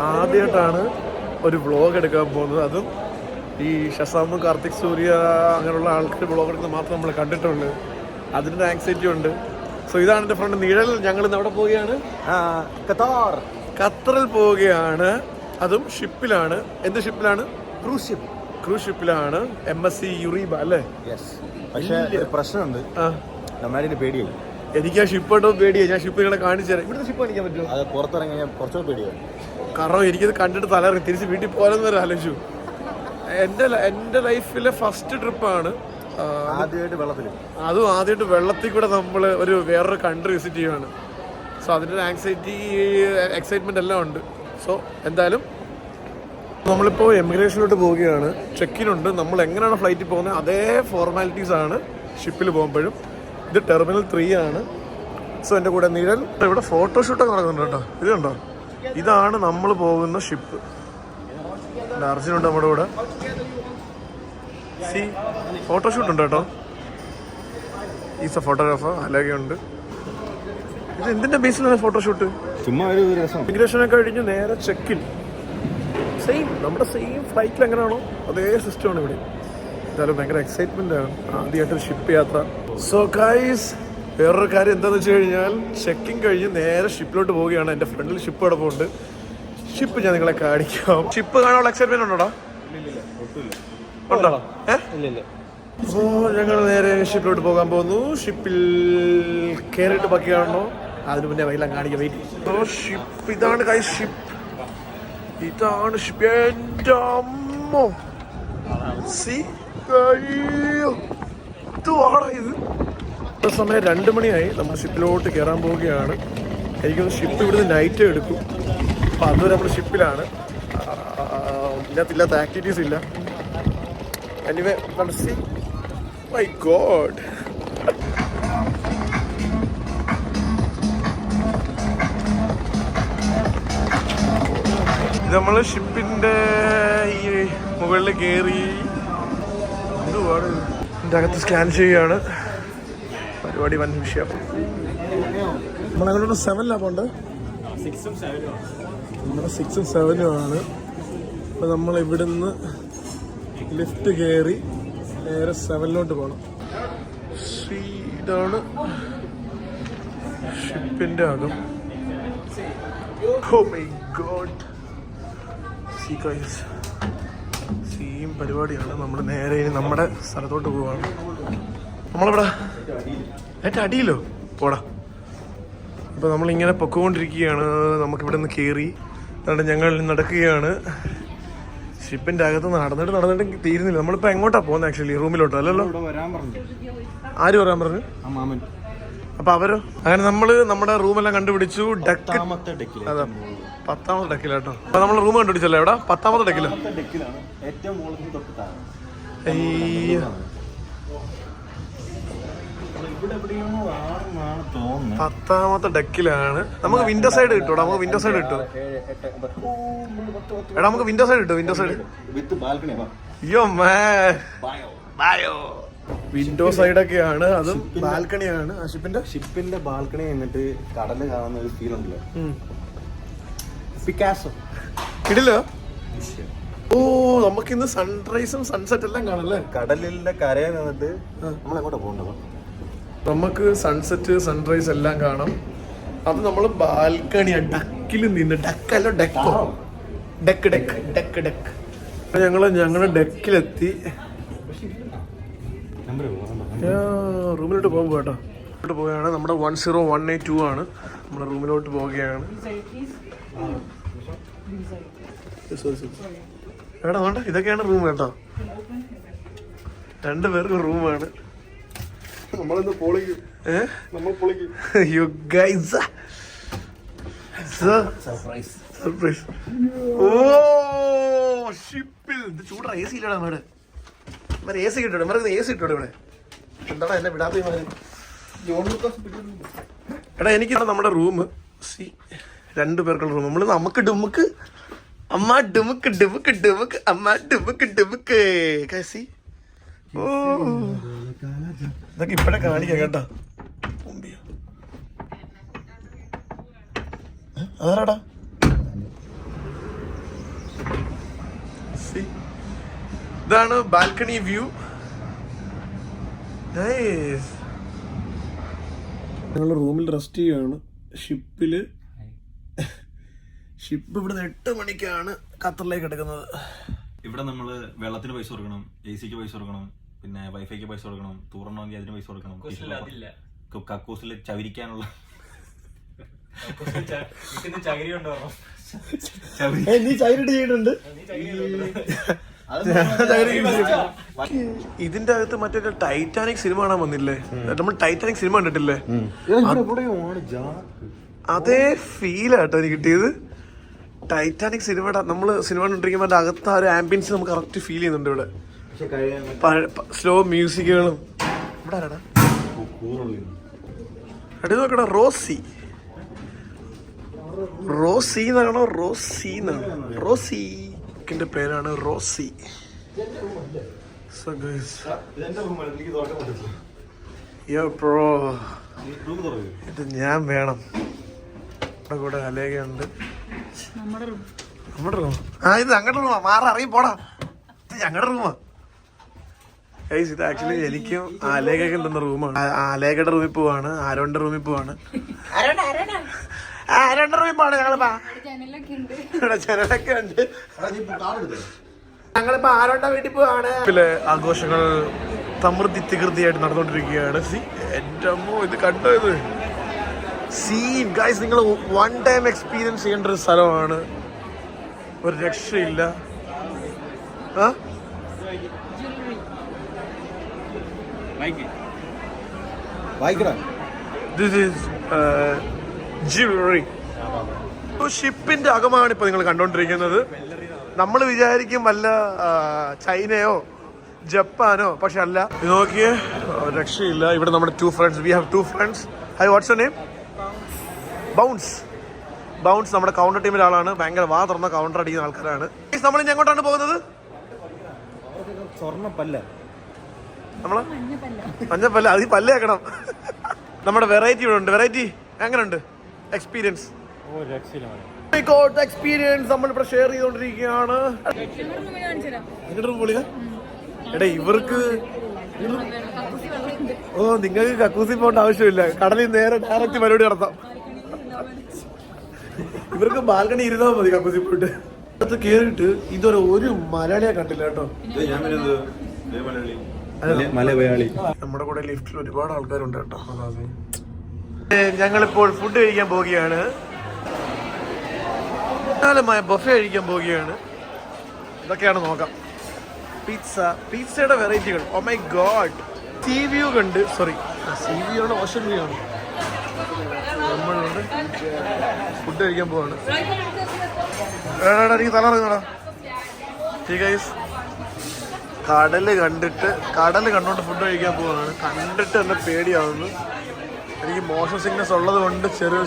ആദ്യമായിട്ടാണ് ഒരു വ്ളോഗ് എടുക്കാൻ പോകുന്നത്. അതും ഈ ഷസാമ്, കാർത്തിക് സൂര്യ അങ്ങനെയുള്ള ആൾക്കാർ വ്ളോഗ് എടുക്കുന്നത് മാത്രം നമ്മൾ കണ്ടിട്ടുണ്ട്. അതിൻ്റെ ആങ്സൈറ്റി ഉണ്ട്. സോ ഇതാണ് എൻ്റെ ഫ്രണ്ട് നിഴൽ. ഞങ്ങൾ ഇന്ന് അവിടെ പോവുകയാണ്, ഖത്തറിൽ പോവുകയാണ്. അതും ഷിപ്പിലാണ്. എന്ത് ഷിപ്പിലാണ്? ക്രൂസ് ഷിപ്പിലാണ്. MSC യുറീബ അല്ലേ? പക്ഷേ പ്രശ്നമുണ്ട്, നമ്മളതിന് പേടിയായി. എനിക്ക് ആ ഷിപ്പ് കേട്ടോ പേടിയായി. ഞാൻ ഷിപ്പ് നിങ്ങളെ കാണിച്ചു തരാം. ഇവിടുത്തെ ഷിപ്പ് കാണിക്കാൻ പറ്റുമോ? അത് പുറത്തിറങ്ങി ഞാൻ കുറച്ചുകൂടെ പേടിയായി. കാരണം എനിക്കത് കണ്ടിട്ട് തലറി തിരിച്ച് വീട്ടിൽ പോലെന്ന് വരെ ആലോചിച്ചു. എൻ്റെ ലൈഫിലെ ഫസ്റ്റ് ട്രിപ്പാണ്. ആദ്യമായിട്ട് വെള്ളത്തിൽ, അതും ആദ്യമായിട്ട് വെള്ളത്തിൽ കൂടെ നമ്മൾ ഒരു വേറൊരു കൺട്രി വിസിറ്റ് ചെയ്യുകയാണ്. സോ അതിൻ്റെ ഒരു ആങ്സൈറ്റി, എക്സൈറ്റ്മെൻ്റ് എല്ലാം ഉണ്ട്. സോ എന്തായാലും നമ്മളിപ്പോൾ എമിഗ്രേഷനിലോട്ട് പോവുകയാണ്. ചെക്കിനുണ്ട്. നമ്മൾ എങ്ങനെയാണ് ഫ്ലൈറ്റിൽ പോകുന്നത് അതേ ഫോർമാലിറ്റീസാണ് ഷിപ്പിൽ പോകുമ്പോഴും. ഇത് ടെർമിനൽ 3 ആണ്. സോ എൻ്റെ കൂടെ നിഴൽ. ഇവിടെ ഫോട്ടോഷൂട്ടൊക്കെ നടക്കുന്നുണ്ട് കേട്ടോ. ഇത് കണ്ടോ? ഇതാണ് നമ്മൾ പോകുന്ന ഷിപ്പ്. അർജുനുണ്ട് നമ്മുടെ കൂടെ. ഫോട്ടോഷൂട്ട് ഉണ്ട് കേട്ടോ. Is a photographer. അലകയുണ്ട്. ഇത് എന്തിൻ്റെ ബേസിലാണ് ഫോട്ടോഷൂട്ട്? ചുമ്മാ ഒരു രസം. ഇമിഗ്രേഷനൊക്കെ കഴിഞ്ഞ് നേരെ ചെക്കിൻ. സെയിം നമ്മുടെ ഫ്ലൈറ്റിൽ എങ്ങനെയാണോ അതേ സിസ്റ്റമാണ് ഇവിടെ. എന്തായാലും ഭയങ്കര എക്സൈറ്റ്മെൻ്റ് ആണ് ആദ്യമായിട്ടൊരു ഷിപ്പ് യാത്ര. സോ ഗൈസ്, വേറൊരു കാര്യം എന്താണെന്ന് വെച്ച് കഴിഞ്ഞാൽ ചെക്കിങ് കഴിഞ്ഞ് നേരെ ഷിപ്പിലോട്ട് പോവുകയാണ്. എൻ്റെ ഫ്രണ്ടിൽ ഷിപ്പ് കിടപ്പുണ്ട്. ഷിപ്പ് ഞാൻ നിങ്ങളെ കാണിക്കാം. ഷിപ്പ് കാണാനുള്ള എക്സൈറ്റ്മെന്റ് ഉണ്ടോടാ? ഉണ്ടോ? അപ്പോൾ ഞങ്ങൾ നേരെ ഷിപ്പിലോട്ട് പോകാൻ പോകുന്നു. ഷിപ്പിൽ കയറിയിട്ട് ബാക്കി കാണണോ? അതിന് മുന്നേ വൈകില്ല കാണിക്കാം. വെയിറ്റ്. ഷിപ്പ് ഇതാണ് ഗൈസ്. ഷിപ്പ് ഇതാണ് ഷിപ്പ്. എൻ്റെ അമ്മോ, ഇത് സമയം 2 മണിയായി. നമ്മൾ ഷിപ്പിലോട്ട് കയറാൻ പോവുകയാണ്. എനിക്കൊന്ന് ഷിപ്പ് ഇവിടുന്ന് നൈറ്റ് എടുക്കും. അപ്പം അതുവരെ നമ്മൾ ഷിപ്പിലാണ്. ഇതിനകത്തില്ലാത്ത ആക്ടിവിറ്റീസ് ഇല്ല. Anyway see. മൈ ഗോഡ്, നമ്മൾ ഷിപ്പിൻ്റെ ഈ മുകളിൽ കയറി ഒരുപാട് ഇതിൻ്റെ അകത്ത് സ്കാൻ ചെയ്യുകയാണ്. പരിപാടി വൻ വിഷയം. നമ്മളങ്ങോട്ട് 7 പോണ്ട്. 6ഉം 7ഉം ആണ്. അപ്പോൾ നമ്മൾ ഇവിടുന്ന് ലിഫ്റ്റ് കയറി നേരെ 7ലോട്ട് പോകണം. ഇതാണ് ഷിപ്പിൻ്റെ അകം. ഓ മൈ ഗോഡ്, സെയിം പരിപാടിയാണ്. നമ്മൾ നേരെ ഇനി നമ്മുടെ സ്ഥലത്തോട്ട് പോവാണ്. നമ്മളിവിടെ ഏറ്റവും അടിയിലോ പോടാ. അപ്പോൾ നമ്മളിങ്ങനെ പൊക്കോണ്ടിരിക്കുകയാണ്. നമുക്കിവിടെ നിന്ന് കയറി എന്നിട്ട് ഞങ്ങൾ നടക്കുകയാണ്. ഷിപ്പിൻ്റെ അകത്ത് നടന്നിട്ട് തീരുന്നില്ല. നമ്മളിപ്പോൾ എങ്ങോട്ടാണ് പോകുന്നത്? ആക്ച്വലി റൂമിലോട്ടോ അല്ലല്ലോ? ആര് പറയാൻ പറഞ്ഞു? അപ്പോൾ അവരോ? അങ്ങനെ നമ്മൾ നമ്മുടെ റൂമെല്ലാം കണ്ടുപിടിച്ചു. ഡെക്ക്, അതെ 10ാമത്തെ ഡെക്കിലാട്ടോ. അപ്പോൾ നമ്മൾ റൂം കണ്ടുപിടിച്ചല്ലേ? എവിടെ? 10ാമത്തെ ഡെക്കിലാണ്. 10ാമത്തെ ഡെക്കിലാണ്. നമുക്ക് വിൻഡോ സൈഡ് കിട്ടും. നമുക്ക് വിൻഡോ സൈഡ് കിട്ടും. എടാ നമുക്ക് വിൻഡോ സൈഡ് കിട്ടും. വിൻഡോ സൈഡ് അയ്യോ ബയോ വിൻഡോ സൈഡൊക്കെയാണ്. അതും ബാൽക്കണിയാണ്. ഷിപ്പിന്റെ ബാൽക്കണി എന്നിട്ട് കടല് കാണുന്ന ഒരു ഫീൽ ഉണ്ടല്ലോ. പിക്കാസോ ഇടില്ലോ. ഓ, നമുക്കിന്ന് സൺറൈസും സൺസെറ്റ് എല്ലാം കാണല്ലേ? കടലിന്റെ കരയിൽ നിന്നിട്ട് നമ്മൾ എങ്ങോട്ടാ പോകേണ്ടത്? നമുക്ക് സൺസെറ്റ് സൺറൈസ് എല്ലാം കാണാം. അത് നമ്മൾ ബാൽക്കണിയാണ്. ഡക്കിൽ നിന്ന് ഡക്കല്ല ഡെക്കോ ഡെക്ക് ഡെക്ക് ഡെക്ക് ഡെക്ക്. ഞങ്ങള് ഡെക്കിലെത്തി. റൂമിലോട്ട് പോകുമ്പോൾ കേട്ടോ ഇങ്ങോട്ട് പോവുകയാണ്. നമ്മുടെ 10182 ആണ്. നമ്മുടെ റൂമിലോട്ട് പോവുകയാണ്. എടാ വേണ്ട, ഇതൊക്കെയാണ് റൂം കേട്ടോ. 2 പേർക്ക് റൂമാണ്. നമ്മളിന്ന് പൊളിക്കും. നമ്മൾ പൊളിക്കും. You guys surprise. ഓ ഷിപ്പിൽ ഇത് ചൂടാ. AC ഇല്ലടാ മേടെ. AC കിട്ടോ? AC ഇട്ടോ ഇവിടെ? എന്താടാ എന്നെ വിടാത്ത? എടാ എനിക്ക് നമ്മുടെ റൂം 2 പേർക്കുള്ള റൂം. നമുക്ക് ഡുമുക്ക് അമ്മ ഡുമുക്ക് ഡുമുക്ക് ഡുമുക്ക് അമ്മ ഡുമുക്ക് ഡുമുക്ക് കസി. ഓ ഇതൊക്കെ ഇപ്പഴേ കാണിക്കാം കേട്ടോ. അതാരാടാ? ഇതാണ് ബാൽക്കണി വ്യൂ. ഞങ്ങൾ റൂമിൽ റെസ്റ്റ് ചെയ്യുകയാണ്. ഷിപ്പ് ഇവിടുന്ന് 8 മണിക്കാണ് ഖത്തറിലേക്ക് എടുക്കുന്നത്. ഇവിടെ നമ്മള് വെള്ളത്തിന് പൈസ കൊടുക്കണം, AC ക്ക് പൈസ കൊടുക്കണം, പിന്നെ വൈഫൈക്ക് പൈസ കൊടുക്കണം, ടൂറണമെങ്കിൽ അതിന് പൈസ കൊടുക്കണം, കക്കൂസിൽ ചവിരിക്കാനുള്ള നീ ചൈരിട്ട് ചെയ്യുന്നുണ്ട്. ഇതിന്റെ അകത്ത് മറ്റേ ടൈറ്റാനിക് സിനിമ കാണാൻ വന്നില്ലേ? നമ്മൾ ടൈറ്റാനിക് സിനിമ കണ്ടിട്ടില്ലേ? അതേ ഫീലാട്ടോ എനിക്ക് കിട്ടിയത്. ടൈറ്റാനിക് സിനിമയുടെ നമ്മള് സിനിമ കണ്ടിരിക്കുമ്പോ അതിന്റെ അകത്ത് ആ ഒരു ആംബിയൻസ് നമുക്ക് കറക്റ്റ് ഫീൽ ചെയ്യുന്നുണ്ട്. ഇവിടെ സ്ലോ മ്യൂസിക്കുകളും. ഇവിടെ ആരാടാ അടി നോക്കടാ, റോസി എന്നാണോ? റോസി എന്നാണ്. റോസിന്റെ പേരാണ് റോസി. ഇത് ഞാൻ വേണം. ഇവിടെ കൂടെ അലേഖയുണ്ട്. നമ്മുടെ റൂം. ഇത് ഞങ്ങളുടെ റൂമാ. ഇറങ്ങി പോടാ. ഇത് ഞങ്ങളുടെ റൂമാ. ഇത് ആക്ച്വലി എനിക്കും അലേഖയ്ക്കും തന്ന റൂമാണ്. അലേഖയുടെ റൂമിൽ പോവാണ്, ആരോന്റെ റൂമിൽ പോവാണ്. ആരോന്റെ റൂമിൽ പോവാണ് ഞങ്ങളിപ്പോ. ജനലൊക്കെ ഉണ്ട്. ഞങ്ങളിപ്പോ ആരോന്റെ വീട്ടിൽ പോവാണ്. ആഘോഷങ്ങൾ തകൃതിയായിട്ട് നടന്നുകൊണ്ടിരിക്കുകയാണ്. എന്റെ അമ്മോ, ഇത് കണ്ടോ? ഇത് സീൻ ഗൈസ്, നിങ്ങൾ 1 ടൈം എക്സ്പീരിയൻസ് ചെയ്യേണ്ട ഒരു സ്ഥലമാണ്. ഒരു രക്ഷയില്ല. This is jewellery. ഷിപ്പിന്റെ അകമാണ് ഇപ്പൊ നിങ്ങൾ കണ്ടോണ്ടിരിക്കുന്നത്. നമ്മൾ വിചാരിക്കും വല്ല ചൈനയോ ജപ്പാനോ, പക്ഷെ അല്ല. ഇത് നോക്കിയേ, രക്ഷയില്ല. ഇവിടെ നമ്മുടെ 2 friends. We have 2 friends. High, what's your name? Bounce നമ്മുടെ കൗണ്ടർ ടീമിലെ ആളാണ്. ഭയങ്കര വാ തുറന്ന കൗണ്ടർ അടിക്കുന്ന ആൾക്കാരാണ്. നമ്മൾ ഇനി എങ്ങോട്ടാണ് പോകുന്നത്? നമ്മള് മഞ്ഞപ്പല്ല. അത് പല്ലേക്കണം. നമ്മുടെ വെറൈറ്റി ഇവിടെ ഉണ്ട്. വെറൈറ്റി എങ്ങനെയുണ്ട് എക്സ്പീരിയൻസ്? നമ്മളിവിടെ ഷെയർ ചെയ്തോണ്ടിരിക്കുകയാണ്. എടാ ഇവർക്ക് നിങ്ങൾക്ക് കക്കൂസി പോകേണ്ട ആവശ്യമില്ല. കടലിൽ നേരെ ഡയറക്റ്റ് പരിപാടി നടത്താം. ഇവർക്ക് ബാൽക്കണി ഇരുന്നാൽ മതി കക്കൂസി പോയിട്ട്. അടുത്ത് കേറിയിട്ട് ഇതുവരെ ഒരു മലയാളിയെ കണ്ടില്ല കേട്ടോ. നമ്മുടെ കൂടെ ലിഫ്റ്റിൽ ഒരുപാട് ആൾക്കാരുണ്ട് കേട്ടോ. ഞങ്ങളിപ്പോൾ ഫുഡ് കഴിക്കാൻ പോവുകയാണ്. വിശാലമായ ബൊഫെ കഴിക്കാൻ പോവുകയാണ്. ഇതൊക്കെയാണ് നോക്കാം. പിസ്സയുടെ വെറൈറ്റികൾ. Oh my god. Sea view കണ്ട്, സോറി സീ വ്യൂ ആണ്, ഓഷൻ വ്യൂ ആണ്. നമ്മളിവിടെ ഫുഡ് കഴിക്കാൻ പോവാണ്. എനിക്ക് തലറിഞ്ഞടാ. കടല് കണ്ടോണ്ട് ഫുഡ് കഴിക്കാൻ പോവാണ്. കണ്ടിട്ട് തന്നെ പേടിയാവുന്നു. എനിക്ക് മോഷൻ സിക്നസ് ഉള്ളത് കൊണ്ട് ചെറിയ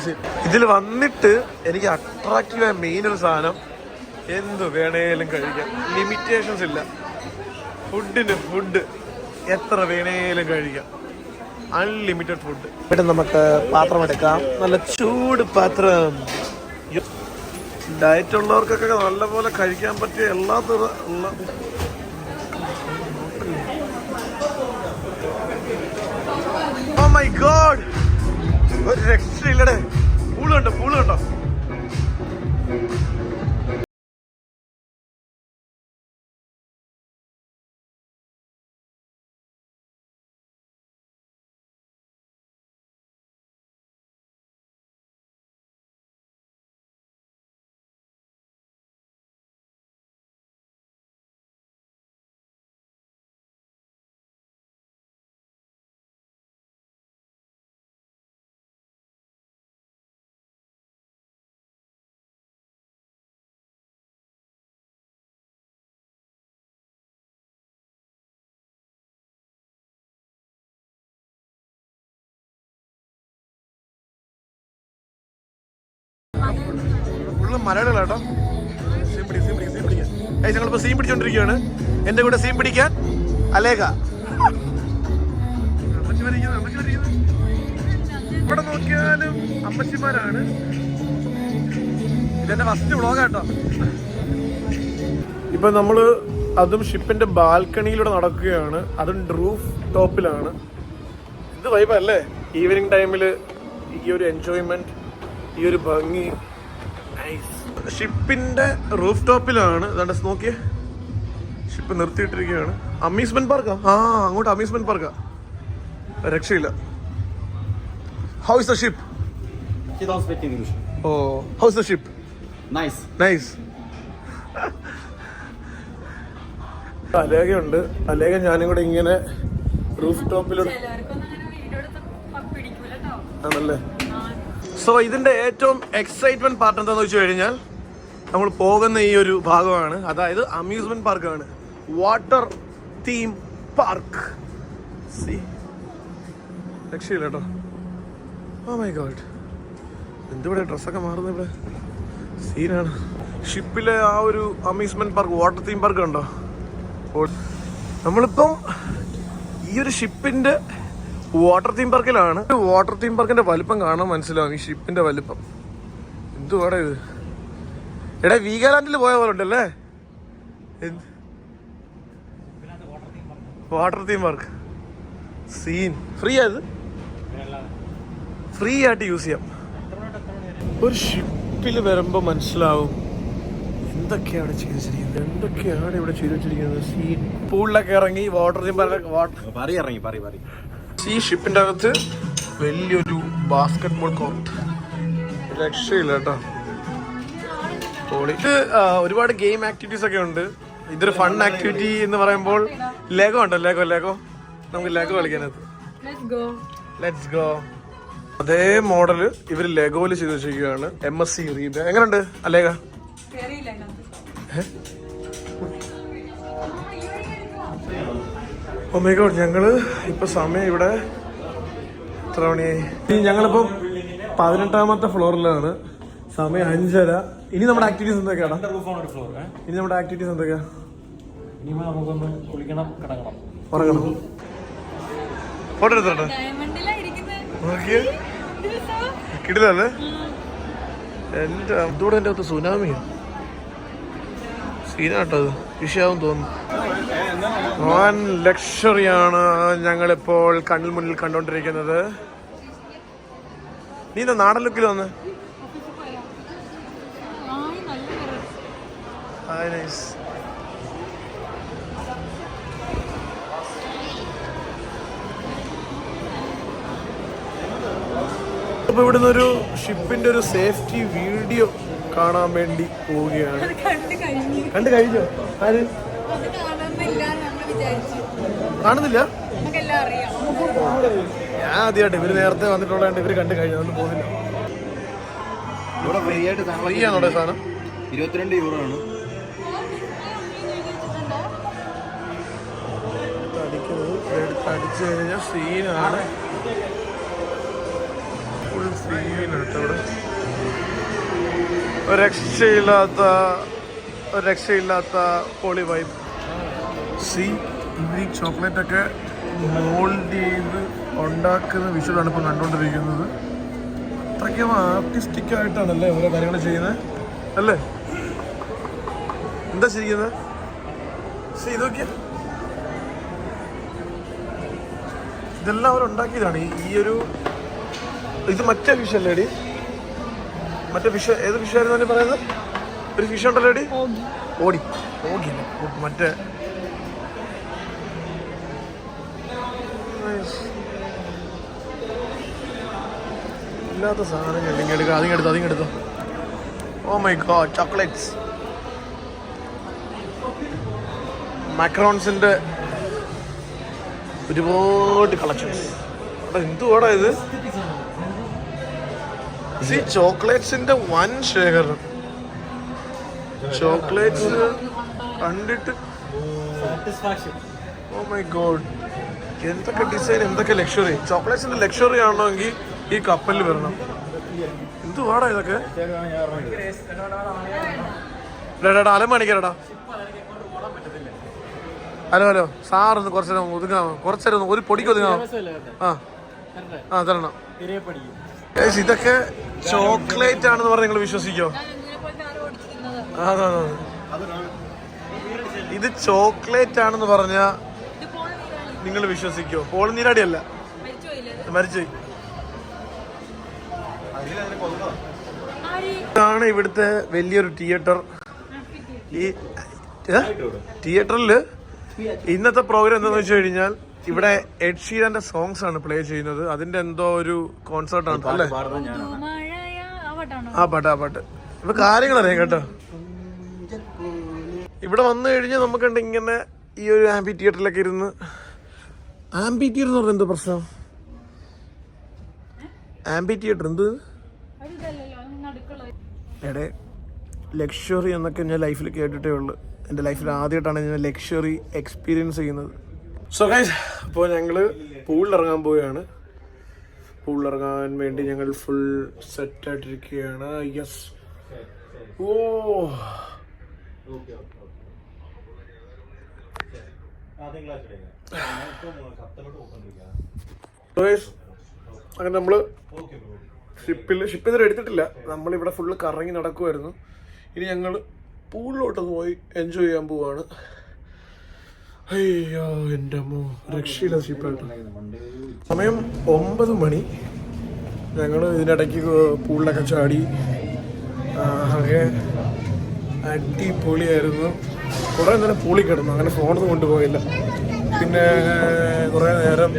ഇതിൽ വന്നിട്ട് എനിക്ക് അട്രാക്റ്റീവായ മെയിൻ ഒരു സാധനം, എന്ത് വേണേലും കഴിക്കാം. ലിമിറ്റേഷൻസ് ഇല്ല. ഫുഡ് എത്ര വേണേലും കഴിക്കാം. Unlimited food. ഇവിടെ നമുക്ക് പാത്രം എടുക്കാം. നല്ല ചൂട് പാത്രം. ഡയറ്റ് ഉള്ളവർക്കൊക്കെ നല്ലപോലെ കഴിക്കാൻ പറ്റിയ എല്ലാ ഓ മൈ ഗോഡ്, ഒരു രക്ഷയില്ലടേ. പൂള് കണ്ടോ? ഫുള്ള് മലയാളികളാട്ടോ. ഞങ്ങളിപ്പോ സീൻ പിടിച്ചോണ്ടിരിക്കുകയാണ്. എന്റെ കൂടെ സീൻ പിടിക്കാൻ അലേഖ. ഇവിടെ നോക്കിയാലും അമ്മച്ചിമാരാണ്. ഇതെന്റെ ഫസ്റ്റ് വ്ളോഗാട്ടോ. ഇപ്പൊ നമ്മള് അതും ഷിപ്പിന്റെ ബാൽക്കണിയിലൂടെ നടക്കുകയാണ്. അതും റൂഫ് ടോപ്പിലാണ്. ഇത് വൈബല്ലേ ഈവനിങ് ടൈമിൽ ഈ ഒരു എൻജോയ്മെന്റ്, ഈ ഒരു ഭംഗി. ഷിപ്പിന്റെ റൂഫ് ടോപ്പിലാണ്. ഇതാണ്ട് നോക്കിയേ, ഷിപ്പ് നിർത്തിയിട്ടിരിക്കുകയാണ്. അമ്യൂസ്മെന്റ് പാർക്കാ. അങ്ങോട്ട് അമ്യൂസ്മെന്റ് പാർക്കാ. രക്ഷയില്ല. How is the ship? She don't speak English. How is the ship? Nice. Nice. അലേഖയുണ്ട്. അലേഖ ഞാനും കൂടെ ഇങ്ങനെ റൂഫ് ടോപ്പിലൂടെ ആണല്ലേ. സോ ഇതിന്റെ ഏറ്റവും എക്സൈറ്റ്മെന്റ് പാർട്ട് എന്താന്ന് വെച്ച് കഴിഞ്ഞാൽ നമ്മൾ പോകുന്ന ഈ ഒരു ഭാഗമാണ്. അതായത് അമ്യൂസ്മെന്റ് പാർക്കാണ്, വാട്ടർ തീം പാർക്ക്. രക്ഷയില്ല കേട്ടോ. ഓ മൈ ഗോഡ്, എന്തിവിടെ ഡ്രസ്സൊക്കെ മാറുന്നത് ഇവിടെ. സീനാണ്. ഷിപ്പിലെ ആ ഒരു amusement park, water theme park ഉണ്ടോ? നമ്മളിപ്പം ഈ ഒരു ഷിപ്പിന്റെ വാട്ടർ തീം പാർക്കിലാണ്. വാട്ടർ തീം പാർക്കിന്റെ വലിപ്പം കാണാൻ മനസ്സിലാവും, ഈ ഷിപ്പിന്റെ വലിപ്പം. എന്തുവാടാ ഇത്? എടാ വീഗാലാൻഡിൽ പോയ പോലെ ഉണ്ടല്ലേ water theme park. Scene. Free ആയത്, ഫ്രീ ആയിട്ട് യൂസ് ചെയ്യാം. ഒരു ഷിപ്പിൽ വരുമ്പോൾ മനസ്സിലാവും എന്തൊക്കെയാണ് ചെയ്ത് വെച്ചിരിക്കുന്നത്, എന്തൊക്കെയാണ് ഇവിടെ ചെയ്ത് വെച്ചിരിക്കുന്നത്. സീൻ. പൂളിലൊക്കെ ഇറങ്ങി വാട്ടർ തീം പാർക്ക്. ഈ ഷിപ്പിന്റെ അകത്ത് വലിയൊരു ബാസ്കറ്റ് ബോൾ കോർട്ട്. രക്ഷയില്ല കേട്ടോ. ഇത് ഒരുപാട് ഗെയിം ആക്ടിവിറ്റീസ് ഒക്കെ ഉണ്ട്. ഇതൊരു ഫൺ ആക്ടിവിറ്റി എന്ന് പറയുമ്പോൾ ലെഗോ ഉണ്ടോ? ലെഗോ നമുക്ക് ലെഗോ കളിക്കാനത്. Let's go. അതേ മോഡല് ഇവര് ലെഗോയില് ചെയ്ത് വെച്ചിരിക്കുകയാണ്. MSC റീബ്. എങ്ങനെയുണ്ട് അലേഖ? ഓ മൈ ഗോഡ്, ഞങ്ങള് ഇപ്പൊ സമയം ഇവിടെ എത്ര മണിയായി? ഞങ്ങളിപ്പം 18ാമത്തെ ഫ്ലോറിലാണ്. സമയം 5:30. ഇനി നമ്മുടെ ആക്ടിവിറ്റീസ് എന്തൊക്കെയാണ്? ഇനി നമ്മുടെ ആക്ടിവിറ്റീസ് എന്തൊക്കെയാ? നമുക്കൊന്ന് കുളിക്കണം, കിടക്കണം, ഉറങ്ങണം. ഫോട്ടോ എടുത്തോട്ടെ. കിടിലല്ലേ? എന്റെ ഇതൂടെ എന്റെ അകത്ത് സുനാമിയോ സീനാട്ടോ. അത് വിഷയാവും തോന്നുന്നു. വൻ ലക്ഷറിയാണ് ഞങ്ങളിപ്പോൾ കണ്ണിൽ മുന്നിൽ കണ്ടോണ്ടിരിക്കുന്നത്. നീ എന്താ നാടൻ ലുക്കിൽ വന്ന്? അപ്പൊ ഇവിടുന്ന് ഒരു ഷിപ്പിന്റെ ഒരു സേഫ്റ്റി വീഡിയോ കാണാൻ വേണ്ടി പോവുകയാണ്. കണ്ടു കഴിഞ്ഞോ? ആര് കാണുന്നില്ല? ഞാൻ ആദ്യമായിട്ട്, ഇവര് നേരത്തെ വന്നിട്ടുള്ളതുകൊണ്ട് ഇവര് കണ്ടു കഴിഞ്ഞു, അതുകൊണ്ട് പോകുന്നില്ല. ഫ്രീ ആണോ സാധനം? 22 യൂറോ ആണ്. അടിച്ചു കഴിഞ്ഞാൽ സീനാണ്. ഫുൾ സീനാട്ടോ ഇവിടെ. ഒരു രക്ഷയില്ലാത്ത പൊളി വൈബ്. ഈ ചോക്ലേറ്റ് ഒക്കെ മോൾഡ് ചെയ്ത് ഉണ്ടാക്കുന്ന വിഷ്വലാണ് ഇപ്പം കണ്ടുകൊണ്ടിരിക്കുന്നത്. അത്രയ്ക്കും ആർട്ടിസ്റ്റിക് ആയിട്ടാണല്ലേ ഓരോ കാര്യങ്ങൾ ചെയ്യുന്നത് അല്ലേ? എന്താ ചെയ്യുന്നത്? ഇതൊക്കെ ഇതെല്ലാം അവരുണ്ടാക്കിയതാണ്. ഈ ഒരു ഇത് മറ്റേ ഫിഷ് അല്ലേ ഡി? മറ്റേ ഫിഷ് ഏത് ഫിഷായിരുന്നു തന്നെ പറയുന്നത്? ഒരു ഫിഷ് ഉണ്ടല്ലോ ഡി, ഓടി മറ്റേ ഇല്ലാത്ത സാധനങ്ങൾ ഇങ്ങെടുക്കുക. അതിങ്ങെടുത്തോ. Oh my god, chocolates. മാക്രോൺസിന്റെ ഒരുപാട് കളക്ഷൻസ്. എന്തുവാടാ ഇത്? ചോക്ലേറ്റ്സിന്റെ വൻ ശേഖരം. ചോക്ലേറ്റ്സ് കണ്ടിട്ട് ഓ മൈ ഗോഡ്, എന്തൊക്കെ ഡിസൈൻ, എന്തൊക്കെ ലക്ഷറി. ചോക്ലേറ്റ്സിന്റെ ലക്ഷറി ആണെങ്കിൽ ഈ കപ്പലിൽ വരണം. എന്തുവാടാ ഇതൊക്കെ? അലമണിക്കരടാ. ഹലോ സാറൊന്ന് കുറച്ചേരം ഒതുങ്ങാമോ? കുറച്ചേരം ഒരു പൊടിക്ക് ഒതുങ്ങാമോ? തരണം. ഇതൊക്കെ ചോക്ലേറ്റ് ആണെന്ന് പറഞ്ഞ് നിങ്ങൾ വിശ്വസിക്കോ? ഇത് ചോക്ലേറ്റ് ആണെന്ന് പറഞ്ഞാൽ നിങ്ങൾ വിശ്വസിക്കുമോ? പോൾ നീരാടിയല്ല, മരിച്ചുപോയി. ഇതാണ് ഇവിടുത്തെ വലിയൊരു തിയേറ്റർ. ഈ തിയേറ്ററിൽ ഇന്നത്തെ പ്രോഗ്രാം എന്താണെന്ന് വെച്ച് കഴിഞ്ഞാൽ ഇവിടെ എഡ് ഷീരന്റെ സോങ്സ് ആണ് പ്ലേ ചെയ്യുന്നത്. അതിന്റെ എന്തോ ഒരു കോൺസേർട്ട് ആണ് അല്ലേ? ആ പാട്ട് ഇപ്പൊ കാര്യങ്ങളറിയാം കേട്ടോ. ഇവിടെ വന്നു കഴിഞ്ഞാൽ നമുക്കുണ്ട് ഇങ്ങനെ ഈ ഒരു ആംബി തിയേറ്ററിലൊക്കെ ഇരുന്ന്. ആംബി തിയേറ്റർ എന്ന് പറഞ്ഞാൽ എന്ത് പ്രശ്നം? ആംബി തിയേറ്റർ എന്ത് എടേ ലക്ഷറി എന്നൊക്കെ ഞാൻ ലൈഫിൽ കേട്ടിട്ടേ ഉള്ളൂ. എൻ്റെ ലൈഫിൽ ആദ്യമായിട്ടാണ് ഞാൻ ലക്ഷറി എക്സ്പീരിയൻസ് ചെയ്യുന്നത്. സോ ഗൈസ്, അപ്പോൾ ഞങ്ങൾ പൂളിലിറങ്ങാൻ പോവുകയാണ്. പൂളിലിറങ്ങാൻ വേണ്ടി ഞങ്ങൾ ഫുൾ സെറ്റായിട്ടിരിക്കുകയാണ്. യെസ്. ഓ അങ്ങനെ നമ്മള് ഷിപ്പ് ഇതുവരെ എടുത്തിട്ടില്ല. നമ്മളിവിടെ ഫുള്ള് കറങ്ങി നടക്കുമായിരുന്നു. ഇനി ഞങ്ങൾ പൂളിലോട്ടൊന്ന് പോയി എൻജോയ് ചെയ്യാൻ പോവാണ്. അയ്യോ എൻ്റെ അമ്മോ, രക്ഷയില്ല ഷിപ്പായിട്ട്. സമയം 9 മണി. ഞങ്ങൾ ഇതിനിടയ്ക്ക് പൂളിലൊക്കെ ചാടി. ആകെ അടിപൊളിയായിരുന്നു. കുറേ നേരം പൂളി കിടന്നു, അങ്ങനെ ഫോണൊന്നും കൊണ്ടുപോയില്ല. പിന്നെ കുറേ നേരം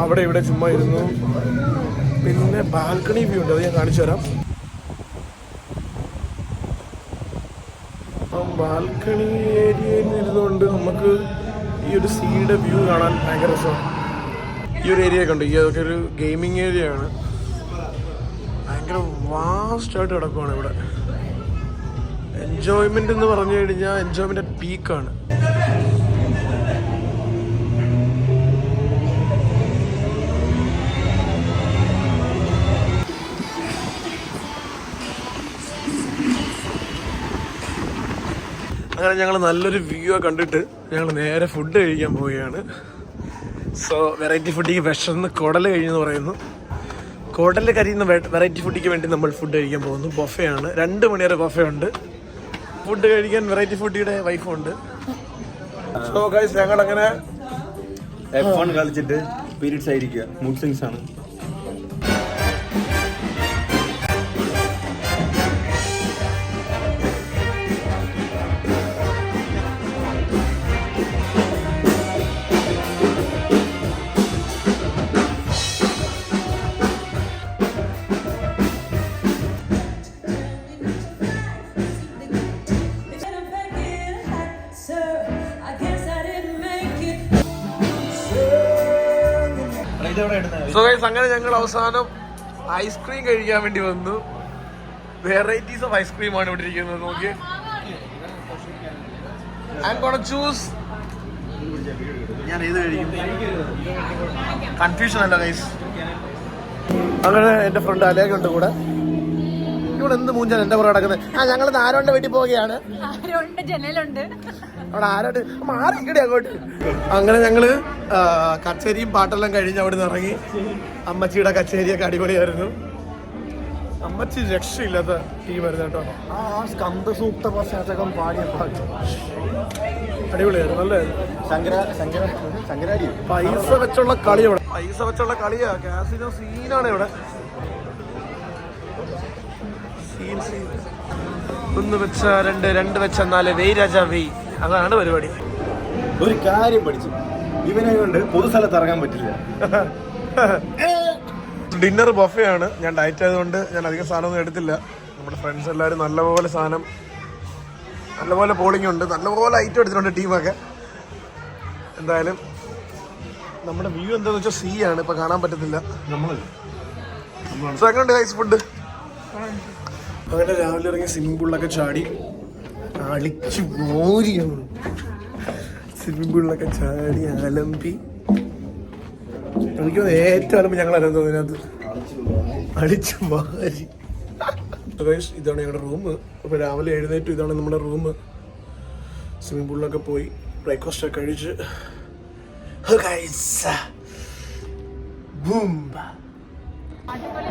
അവിടെ ഇവിടെ ചുമ്മാ ഇരുന്നു. പിന്നെ ബാൽക്കണി വ്യൂ ഉണ്ട്, അത് ഞാൻ കാണിച്ചു തരാം. അപ്പം ബാൽക്കണി ഏരിയയിൽ ഇരുന്നുകൊണ്ട് നമുക്ക് ഈ ഒരു സീയുടെ വ്യൂ കാണാൻ ഭയങ്കര രസമാണ്. ഈ ഒരു ഏരിയ ഒക്കെ ഉണ്ട്. ഈ അതൊക്കെ ഒരു ഗെയിമിങ് ഏരിയ ആണ്. ഭയങ്കര വാസ്റ്റായിട്ട് കിടക്കുവാണ് ഇവിടെ. എൻജോയ്മെന്റ് എന്ന് പറഞ്ഞു കഴിഞ്ഞാൽ എൻജോയ്മെന്റ് അറ്റ് പീക്കാണ്. അങ്ങനെ ഞങ്ങൾ നല്ലൊരു വ്യൂ കണ്ടിട്ട് ഞങ്ങൾ നേരെ ഫുഡ് കഴിക്കാൻ പോവുകയാണ്. സോ വെറൈറ്റി ഫുഡിക്ക് വിശന്ന് കുടൽ കഴിഞ്ഞെന്ന് പറയുന്നു. കുടൽ കരിയുന്ന വെറൈറ്റി ഫുഡിക്ക് വേണ്ടി നമ്മൾ ഫുഡ് കഴിക്കാൻ പോകുന്നു. ബൊഫയാണ്, 2 മണി വരെ ബൊഫേ ഉണ്ട്. ഫുഡ് കഴിക്കാൻ വെറൈറ്റി ഫുഡിയുടെ വൈഫുണ്ട്. സോ ഗൈസ്, ഞങ്ങൾ അങ്ങനെ F1 കളിച്ചിട്ട് പീരീഡ്സ് ആയിരിക്കുക. മൂഡ് സ്വിങ്സ് ആണ്. സോ ഗൈസ്, അങ്ങനെ ഞങ്ങൾ അവസാനം ഐസ്ക്രീം കഴിക്കാൻ വേണ്ടി വന്നു. വെറൈറ്റീസ് ഓഫ് ഐസ്ക്രീം ആണ് ഇവിടെ ഇരിക്കുന്നത്. നോക്കി, ഐ ആം ഗോണ ചൂസ്. ഞാൻ ഏത് കഴിക്കും? കൺഫ്യൂഷൻ അല്ല ഗൈസ്. അങ്ങനെ എൻ്റെ ഫ്രണ്ട് അലേഖുണ്ട് കൂടെ. ഇവിടെ എന്ത് മൂഞ്ചാൻ എൻ്റെ പുറകെ നടക്കുന്നത്? ഞങ്ങൾ ആരോന്റെ വീട്ടിൽ പോവുകയാണ്. അവിടെ ആരോട്ട് മാറിക്കടി അങ്ങോട്ട്. അങ്ങനെ ഞങ്ങള് കച്ചേരിയും പാട്ടെല്ലാം കഴിഞ്ഞ് അവിടെ നിന്ന് ഇറങ്ങി. അമ്മച്ചിയുടെ കച്ചേരിയൊക്കെ അടിപൊളിയായിരുന്നു. അമ്മച്ചി രക്ഷയില്ലാത്ത ടീമായിരുന്നു കേട്ടോ. ആ സ്കന്ദസൂക്ത പശ്ചാത്തലം പാടിയ പാട്ട് അടിപൊളിയായിരുന്നു. നല്ലായിരുന്നു. പൈസ വെച്ചുള്ള കളി ഇവിടെ, പൈസ വെച്ചുള്ള കളിയാ. കാസിനോ സീനാണ് ഇവിടെ. സീൻ 1 വെച്ച 2 വെച്ച 4 വെയ് രാജ വെയ്. അതാണ് പരിപാടി. ഒരു കാര്യം പഠിച്ചു, ഇവനെ കൊണ്ട് പൊതുസ്ഥലത്ത് ഇറങ്ങാൻ പറ്റില്ല. ഡിന്നർ ബൊഫേ ആണ്. ഞാൻ ഡയറ്റ് ആയതുകൊണ്ട് ഞാൻ അധികം സാധനമൊന്നും എടുത്തില്ല. നമ്മുടെ ഫ്രണ്ട്സ് എല്ലാവരും നല്ലപോലെ സാധനം, നല്ലപോലെ പോളിംഗ് ഉണ്ട്, നല്ലപോലെ ഐറ്റം എടുത്തിട്ടുണ്ട് ടീമൊക്കെ. എന്തായാലും നമ്മുടെ വ്യൂ എന്താണെന്ന് വെച്ചാൽ സീ ആണ്, ഇപ്പം കാണാൻ പറ്റത്തില്ല. സോ എങ്ങനെയുണ്ട് ഗൈസ് ഫുഡ്? അങ്ങനെ രാവിലെ ഇറങ്ങി സ്വിമ്മിംഗ് പൂളിലൊക്കെ ചാടി അളിച്ചു മോരിയാണ്. സ്വിമ്മിംഗ് പൂളിലൊക്കെ ചാടി അലമ്പി. എനിക്ക് ഏറ്റവും അലമ്പ് ഞങ്ങൾ അതിനകത്ത് അടിച്ചു മാറി. ഇതാണ് ഞങ്ങളുടെ റൂം. അപ്പോൾ രാവിലെ എഴുന്നേറ്റു. ഇതാണ് നമ്മുടെ റൂം. സ്വിമ്മിംഗ് പൂളിലൊക്കെ പോയി ബ്രേക്ക്ഫാസ്റ്റ് ഒക്കെ കഴിച്ച്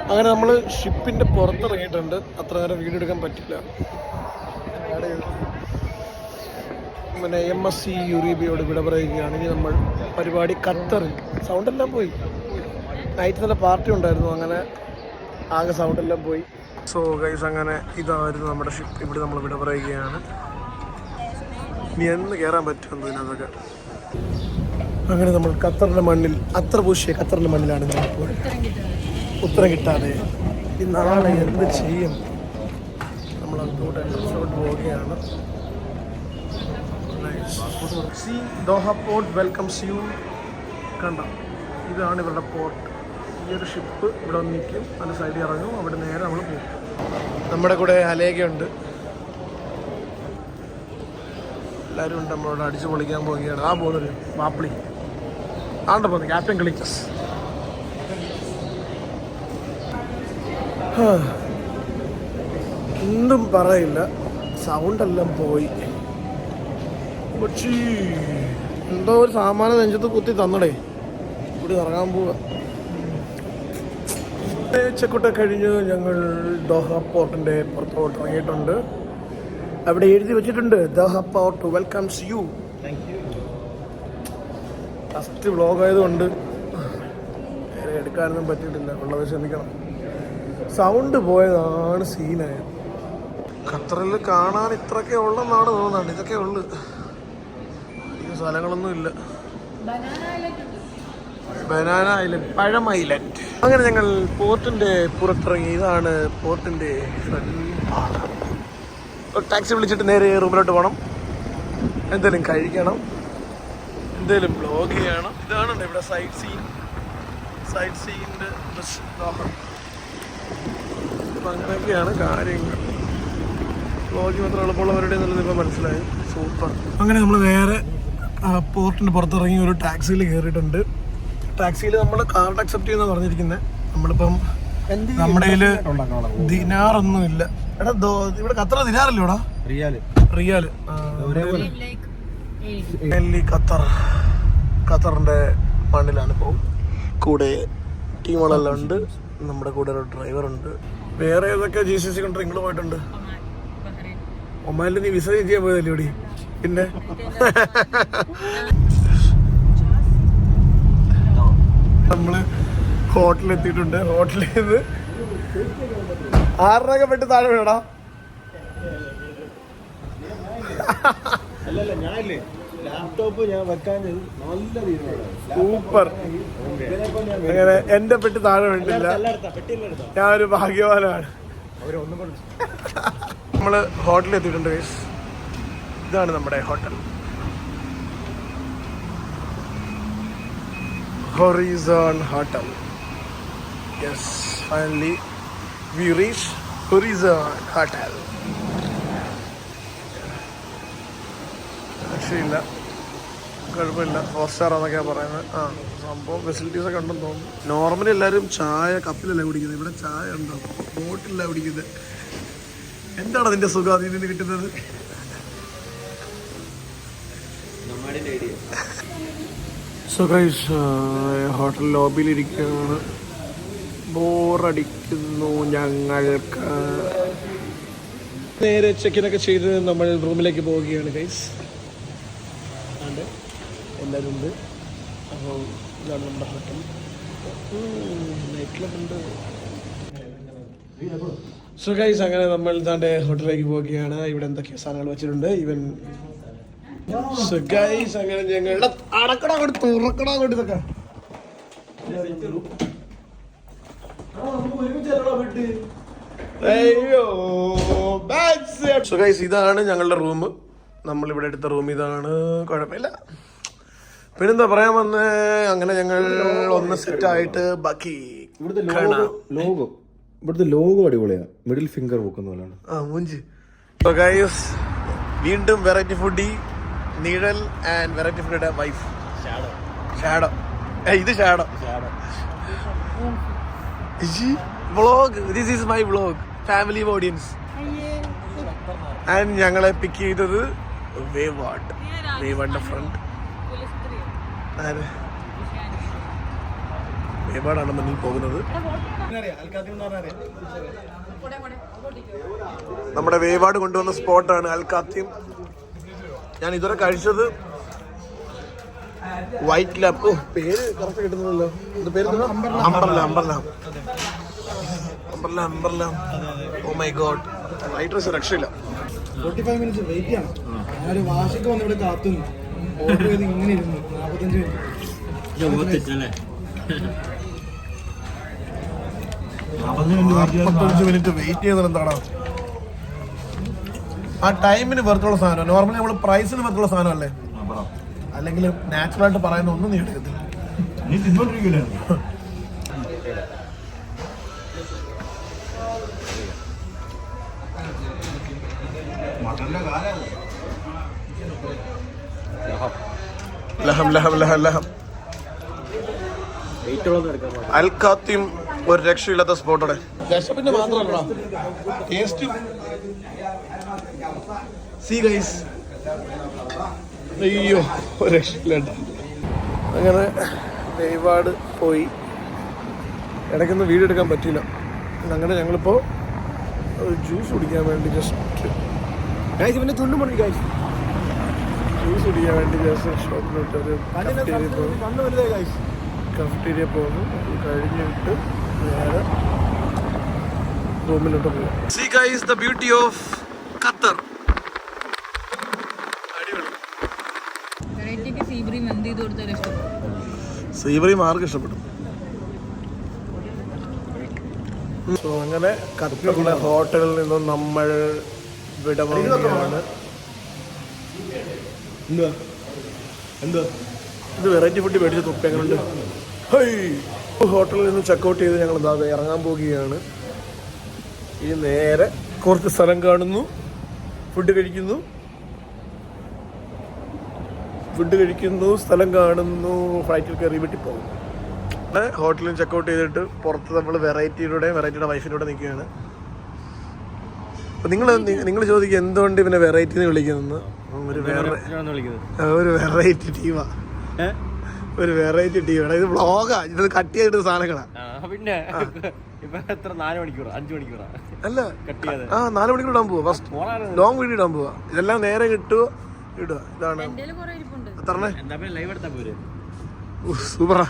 അങ്ങനെ നമ്മൾ ഷിപ്പിന്റെ പുറത്തിറങ്ങിയിട്ടുണ്ട്. അത്ര നേരം വീഡിയോ എടുക്കാൻ പറ്റില്ല. പിന്നെ MSC യുറീബിയോട് വിട പറയുകയാണ്. ഇനി നമ്മൾ പരിപാടി ഖത്തറിൽ. സൗണ്ടെല്ലാം പോയി. നൈറ്റ് നല്ല പാർട്ടി ഉണ്ടായിരുന്നു, അങ്ങനെ ആകെ സൗണ്ടെല്ലാം പോയി. സോ ഗൈസ്, അങ്ങനെ ഇതായിരുന്നു നമ്മുടെ ഷിപ്പ്. ഇവിടെ നമ്മൾ വിട പറയുകയാണ്. ഇനി എന്ന് കയറാൻ പറ്റുമെന്ന് ഇതിനകത്തൊക്കെ. അങ്ങനെ നമ്മൾ ഖത്തറിൻ്റെ മണ്ണിൽ, അത്ര പൂശിയ ഖത്തറിൻ്റെ മണ്ണിലാണ് നമ്മളിപ്പോൾ. ഉത്തരം കിട്ടാതെ ഈ നാളെ എന്ത് ചെയ്യും? നമ്മൾ അങ്ങോട്ട് എൻട്രൻസിലോട്ട് പോവുകയാണ്. C Doha port welcomes U. കണ്ട, ഇതാണ് ഇവരുടെ പോർട്ട്. ഈ ഒരു ഷിപ്പ് ഇവിടെ വന്ന് നിൽക്കും, അതിൻ്റെ സൈഡിൽ ഇറങ്ങും, അവിടെ നേരെ നമ്മൾ പോകും. നമ്മുടെ കൂടെ അലേഖയുണ്ട്, എല്ലാവരും ഉണ്ട്. നമ്മളോട് അടിച്ചു പൊളിക്കാൻ പോവുകയാണ്. ആ പോകുന്നൊരു മാപ്പിളി ആണ്ട പോകുന്നത് ക്യാപ്റ്റൻ കളിക്കസ്. ഒന്നും പറയില്ല, സൗണ്ടെല്ലാം പോയി. പക്ഷേ എന്തോ ഒരു സാമാനം നെഞ്ചത്ത് കുത്തി തന്നടേ. ഇവിടെ ഇറങ്ങാൻ പോവുക. ചെക്കൊട്ട കഴിഞ്ഞ് ഞങ്ങൾ ദോഹ പോർട്ടിൻ്റെ പുറത്തോട്ട് ഇറങ്ങിയിട്ടുണ്ട്. അവിടെ എഴുതി വെച്ചിട്ടുണ്ട് Doha port welcomes U. First vlog ആയതുകൊണ്ട് നേരെ എടുക്കാനൊന്നും പറ്റിയിട്ടില്ല, ഉള്ളത് ക്ഷമിക്കണം. സൗണ്ട് പോയതാണ് സീനായത്. ഖത്തറിൽ കാണാൻ ഇത്രയൊക്കെ ഉള്ളെന്നാണ് തോന്നുന്നത്. ഇതൊക്കെ ഉള്ളു, ഈ സ്ഥലങ്ങളൊന്നും ഇല്ല. ബനാന ഐലൻഡ്, പഴം ഐലൻഡ്. അങ്ങനെ ഞങ്ങൾ പോർട്ടിൻ്റെ പുറത്തിറങ്ങി. ഇതാണ് പോർട്ടിൻ്റെ ഒരു ടാക്സി വിളിച്ചിട്ട് നേരെ റൂമിലോട്ട് പോകണം. എന്തെങ്കിലും കഴിക്കണം, എന്തെങ്കിലും ബ്ലോഗ് ചെയ്യണം. ഇതാണ് ഇവിടെ സൈറ്റ് സീൻ്റെ അപ്പം അങ്ങനെയൊക്കെയാണ് കാര്യങ്ങൾ. ബ്ലോഗിങ് മാത്രം എളുപ്പമുള്ളവരുടെ എന്നുള്ളത് ഇപ്പോൾ മനസ്സിലായി. സൂപ്പർ. അങ്ങനെ നമ്മൾ നേരെ പോർട്ടിൻ്റെ പുറത്തിറങ്ങി ഒരു ടാക്സിയിൽ കയറിയിട്ടുണ്ട്. ടാക്സിയിൽ നമ്മൾ കാർഡ് അക്സെപ്റ്റ് ചെയ്യുന്ന പറഞ്ഞിരിക്കുന്നത്. നമ്മളിപ്പം നമ്മുടെ കയ്യിൽ ദിനാറൊന്നും ഇല്ല. എടാ ഇവിടെ ഖത്തർ ദിനാറല്ലോ എടാ, റിയാല്. ഖത്തറിന്റെ മണ്ണിലാണ് ഇപ്പോൾ. കൂടെ ടീമുകളെല്ലാം ഉണ്ട്. നമ്മുടെ കൂടെ ഒരു ഡ്രൈവറുണ്ട്. വേറെ ഏതൊക്കെ GCC കൺട്രി നിങ്ങൾ പോയിട്ടുണ്ട്? ഒമാനിൽ നീ വിസ ചെയ്യാൻ പോയതല്ലേ ഇവിടെ? പിന്നെ നമ്മള് ഹോട്ടലെത്തിയിട്ടുണ്ട്. ഹോട്ടലിൽ നിന്ന് 6 പെട്ട് താഴെ വീണടാ. ലാപ്ടോപ്പ് ഞാൻ വെക്കാൻ നല്ല സൂപ്പർ. അങ്ങനെ എന്റെ പെട്ട് താഴെ വീണിട്ടില്ല, ഞാനൊരു ഭാഗ്യവാനാണ്. നമ്മള് ഹോട്ടലിൽ എത്തിയിട്ടുണ്ട്. ഇതാണ് നമ്മുടെ hotel, horizon hotel. Yes, finally we reach horizon hotel. രക്ഷയില്ല, കുഴപ്പമില്ല. 4 സ്റ്റാർ എന്നൊക്കെയാണ് പറയുന്നത്. സംഭവം ഫെസിലിറ്റീസ് ഒക്കെ ഉണ്ടെന്ന് തോന്നുന്നു. നോർമലി എല്ലാവരും ചായ കപ്പിലല്ല കുടിക്കുന്നത്, ഇവിടെ ചായ ഉണ്ടോ ബോട്ടിലല്ല കുടിക്കുന്നത്. എന്താണ് അതിൻ്റെ സുഖം അതിൽ നിന്ന് കിട്ടുന്നത്? സോ ഗൈസ്, ഹോട്ടൽ ലോബിയിലിരിക്കുകയാണ്. ബോറടിക്കുന്നു ഞങ്ങൾക്ക്. നേരെ ചെക്കിനൊക്കെ ചെയ്ത് നമ്മൾ റൂമിലേക്ക് പോവുകയാണ് ഗൈസ്. എല്ലാവരും ഉണ്ട്. അപ്പോൾ ഇതാണ് നമ്മുടെ ഹോട്ടൽ. നൈറ്റ് ക്ലബ് ഉണ്ട്. സോ ഗൈസ്, അങ്ങനെ നമ്മൾ ഇതാണ്ട് ഹോട്ടലിലേക്ക് പോവുകയാണ്. ഇവിടെ എന്തൊക്കെയോ സാധനങ്ങൾ വെച്ചിട്ടുണ്ട്. ഈവൻ സോ ഗൈസ്, അങ്ങനെ ഞങ്ങളുടെ അടക്കട കൊണ്ട് തുറക്കട കൊണ്ട് ഇതൊക്കെ സോ ഗൈസ്, ഇതാണ് ഞങ്ങളുടെ റൂം. നമ്മളിവിടെ എടുത്ത റൂം ഇതാണ്. കുഴപ്പമില്ല. പിന്നെന്താ പറയാൻ വന്നേ, അങ്ങനെ ഞങ്ങൾ ഒന്ന് സെറ്റായിട്ട് ബാക്കി ഇവിടുത്തെ ലോഗോ അടിപൊളിയാ. മിഡിൽ ഫിംഗർ വെക്കുന്ന പോലെയാണ് മൂഞ്ചി. സോ ഗൈസ്, വീണ്ടും വെറൈറ്റി ഫുഡി നിഴൽ ആൻഡ് വെറൈറ്റി ഫുഡിയുടെ വൈഫ് ഷാഡോ. ഇത് shadow vlog. This is my vlog, family audience. And ഞങ്ങളെ പിക്ക് ചെയ്തത് വേവാഡിന്റെ ഫ്രണ്ട്. വേവാടാണ് മുന്നിൽ പോകുന്നത്. നമ്മുടെ വേവാട് കൊണ്ടുവന്ന സ്പോട്ടാണ് അൽക്കാത്തിയും. ഞാൻ ഇതുവരെ കഴിച്ചത് വൈറ്റ് ലാപ്പ്. പേര് കറക്റ്റ് കിട്ടുന്നില്ലല്ലോ. ഇത് പേര് Umbrella. Oh my God, white rice രക്ഷയില്ല. 45 മിനിറ്റ്സ് വെയിറ്റ് ചെയ്യണം. ഞാനൊരു വാശിക്ക് വന്ന് ഇവിടെ കാത്തുന്നു. ഓർഡർ ചെയ്ത് ഇങ്ങനെ ഇരുന്നു 45 മിനിറ്റ്. 45 മിനിറ്റ് വെയിറ്റ് ചെയ്യുന്നത് എന്താണ്? ആ ടൈമിന് വെറുത്തുള്ള സാധനം. നോർമലി നമ്മൾ പ്രൈസിന് വെറുത്തുള്ള സാധനം അല്ലേ? അല്ലെങ്കിൽ നാച്ചുറൽ ആയിട്ട് പറയുന്ന ഒന്നും നീ എടുക്കത്തില്ല. നീ തിന്നോണ്ടിരിക്കില്ല. ലഹം. അൽഖാത്തിം ഒരു രക്ഷയില്ലാത്ത സ്പോട്ടോടെ. വിശപ്പിന്റെ മാത്രമല്ല ടേസ്റ്റും. സീ ഗൈസ്, അയ്യോ ഒരു രക്ഷയില്ല. അങ്ങനെ ഒരുപാട് പോയി, ഇടയ്ക്കൊന്നും വീഡിയോ എടുക്കാൻ പറ്റിയില്ല. അങ്ങനെ ഞങ്ങളിപ്പോൾ ജ്യൂസ് കുടിക്കാൻ വേണ്ടി ജസ്റ്റ് ഇവൻ്റെ തുണ്ടും പണി ജ്യൂസ് കുടിക്കാൻ വേണ്ടി ജസ്റ്റ് ഷോപ്പിലോട്ടൊരു കഫറ്റീരിയ പോകുന്നു. അത് കഴിഞ്ഞിട്ട് നേരെ റൂമിലോട്ട് പോകും. See guys, the beauty of Qatar. സീബ്രി മാർക്ക് ഇഷ്ടപ്പെട്ടു. സോ അങ്ങനെ ഖത്തറിലെ ഹോട്ടലിൽ നിന്നും നമ്മൾ വിടവാങ്ങുകയാണ്. ഇത് വെറൈറ്റി ഫുഡ് മേടിച്ച് തൊപ്പി എങ്ങനെയുണ്ട്? ഹോട്ടലിൽ നിന്ന് ചെക്കൗട്ട് ചെയ്ത് ഞങ്ങൾ ഇറങ്ങാൻ പോവുകയാണ്. ഈ നേരെ കുറച്ച് സ്ഥലം കാണുന്നു, ഫുഡ് കഴിക്കുന്നു, സ്ഥലം കാണുന്നു, ഫ്ലൈറ്റിൽ കയറി വീട്ടിൽ പോകും. ഹോട്ടലിൽ ചെക്കൗട്ട് ചെയ്തിട്ട് പുറത്ത് നമ്മൾ വെറൈറ്റിയുടെ വൈഫിലൂടെ നിൽക്കുകയാണ്. അപ്പം നിങ്ങൾ ചോദിക്കുക എന്തുകൊണ്ട് ഇവനെ വെറൈറ്റി എന്ന് വിളിക്കുന്നത്? ഒരു വെറൈറ്റി ടീമാണ്. ഇത് വ്ളോഗാ, ഇത് കട്ട് ചെയ്തിട്ട് സാധനങ്ങളാ. പിന്നെ 4 മണിക്കൂർ 5 മണിക്കൂറാ? അല്ല, 4 മണിക്കൂർ ഇടാൻ പോവാ. ഫസ്റ്റ് ലോങ് വീഡിയോ ഇടാൻ പോവാ. ഇതെല്ലാം നേരെ ഇടുക. ഇതാണ് സൂപ്പറാ.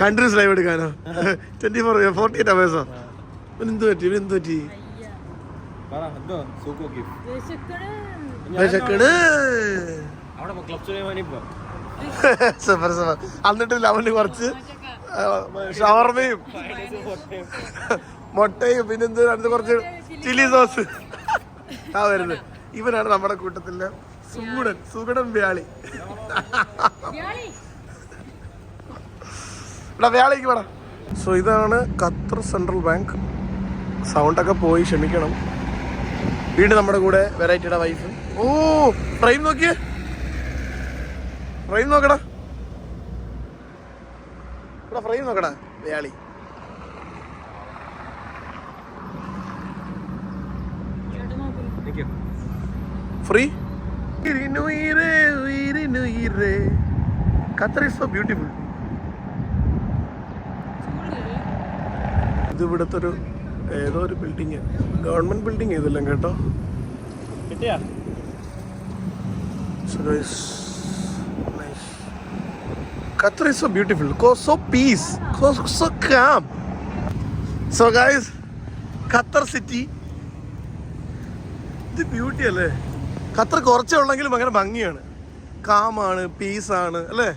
കണ്ടിന്യൂസ് ലൈവ് എടുക്കാനോ? 48 hours. എന്ത് പറ്റി? എന്നിട്ട് അവന് കുറച്ച് ഷവർമയും മുട്ടയും പിന്നെന്ത് അടുത്ത് കുറച്ച് ചില്ലി സോസ് വരുന്നത്. ഇവനാണ് നമ്മുടെ കൂട്ടത്തിലെ സുഗടൻ വ്യാളി. വ്യാളിക്ക് വേണം. സോ ഇതാണ് ഖത്തർ സെൻട്രൽ ബാങ്ക്. സൗണ്ടൊക്കെ പോയി ക്ഷമിക്കണം. വീണ്ടും നമ്മുടെ കൂടെ വെറൈറ്റിയുടെ വൈഫ്. ഓ ഫ്രെയിം നോക്കടാ. ഫ്രെയിം നോക്കടാ വ്യാളി. Free. Qatar is so beautiful. ഇത് ഇവിടുത്തെ ഏതോ ഒരു ബിൽഡിങ്, ഗവൺമെന്റ് ബിൽഡിങ് ഇതെല്ലാം കേട്ടോ. Qatar is so beautiful, so peace, so calm. So guys, Qatar city, ഇത് ബ്യൂട്ടി അല്ലേ? ഖത്തർ കുറച്ചേ ഉള്ളെങ്കിലും ഭയങ്കര ഭംഗിയാണ്, കാമാണ്, പീസാണ് അല്ലേ?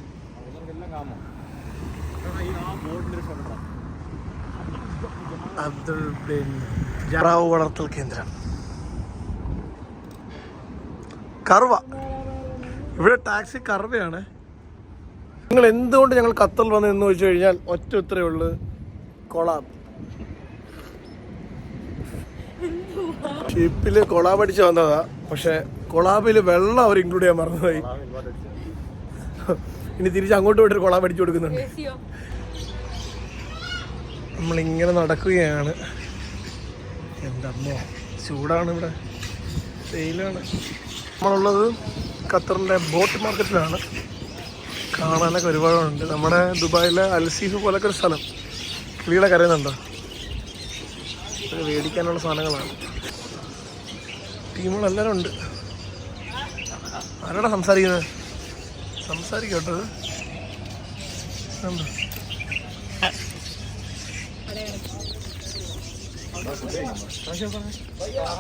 അബ്ദുൽ ബിൻ ജറാവ് വളർത്തൽ കേന്ദ്രം. കർവ, ഇവിടെ ടാക്സി കർവയാണ്. നിങ്ങൾ എന്തുകൊണ്ട് ഞങ്ങൾ ഖത്തറിൽ വന്നതെന്ന് ചോദിച്ചു കഴിഞ്ഞാൽ ഒറ്റ ഉത്തരവേ ഉള്ളൂ, കൊളാബ്. ഷിപ്പില് കൊളാബ് അടിച്ച് വന്നതാ, പക്ഷെ കൊളാബില് വെള്ളം അവർ ഇൻക്ലൂഡ് ചെയ്യാൻ മറന്നുപോയി. ഇനി തിരിച്ച് അങ്ങോട്ട് പോയിട്ട് കൊളാബ് അടിച്ചു കൊടുക്കുന്നുണ്ട്. നമ്മളിങ്ങനെ നടക്കുകയാണ്. എന്തമ്മോ ചൂടാണ് ഇവിടെ, വെയിലാണ്. നമ്മളുള്ളത് ഖത്തറിൻ്റെ ബോട്ട് മാർക്കറ്റിലാണ്. കാണാനൊക്കെ ഒരുപാടുണ്ട്. നമ്മുടെ ദുബായിലെ അൽസീഫ് പോലൊക്കെ ഒരു സ്ഥലം. കിളികളെ കരയുന്നുണ്ടോ? മേടിക്കാനുള്ള സാധനങ്ങളാണ്. ടീമുകളെല്ലാവരും ഉണ്ട്. ആരോടാ സംസാരിക്കുന്നത്? സംസാരിക്കോട്ടോ.